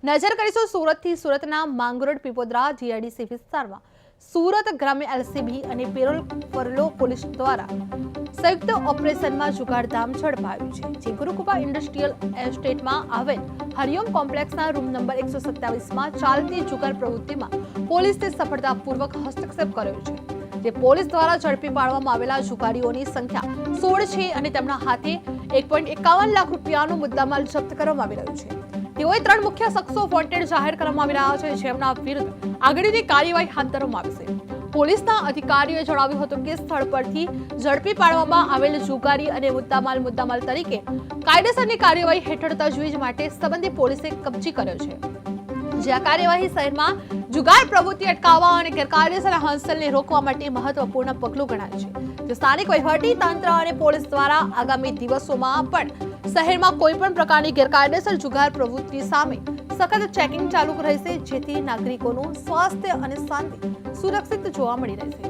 નજર કરીશું સુરતથી સુરતના માંગરોળ પીપોદરા જીઆઈડીસી વિસ્તારમાં સુરત ગ્રામ્ય એલસીબી અને પેરોલ ફરલો પોલીસ દ્વારા સંયુક્ત ઓપરેશનમાં જુગારધામ ઝડપાયું છે, જે ગુરુકૃપા ઇન્ડસ્ટ્રીયલ એસ્ટેટમાં આવેલ હરિઓમ કોમ્પ્લેક્સના રૂમ નંબર 127માં ચાલતી જુગાર પ્રવૃત્તિમાં પોલીસે સફળતાપૂર્વક હસ્તક્ષેપ કર્યો છે, જે પોલીસ દ્વારા ઝડપી પાડવામાં આવેલા જુગારીઓની સંખ્યા 16 છે અને તેમના હાથે 1.51 લાખ રૂપિયાનો મુદ્દામાલ જપ્ત કરવામાં આવી રહ્યો છે। તેઓએ 3 મુખ્ય શખ્સો વોન્ટેડ જાહેર કરવામાં આવી રહ્યા છે, જેમના વિરુદ્ધ આગળની કાર્યવાહી હાથ ધરવામાં આવશે। પોલીસના અધિકારીઓએ જણાવ્યું હતું કે સ્થળ પરથી ઝડપી પાડવામાં આવેલ જુગારી અને મુદ્દામાલ તરીકે કાયદેસરની કાર્યવાહી હેઠળ તજવીજ માટે સંબંધિત પોલીસે કબજે કર્યો છે, જે આ કાર્યવાહી શહેરમાં જુગાર પ્રવૃત્તિ અટકાવવા અને ગેરકાયદેસર હાંસલને રોકવા માટે મહત્વપૂર્ણ પગલું ગણાય છે, જે સ્થાનિક વહીવટી તંત્ર અને પોલીસ દ્વારા આગામી દિવસોમાં પણ શહેરમાં કોઈ પણ પ્રકારની ગેરકાયદેસર જુગાર પ્રવૃત્તિ સામે સખત ચેકિંગ ચાલુ રહેશે, જેથી નાગરિકોનું સ્વાસ્થ્ય અને શાંતિ સુરક્ષિત જોવા મળી રહેશે।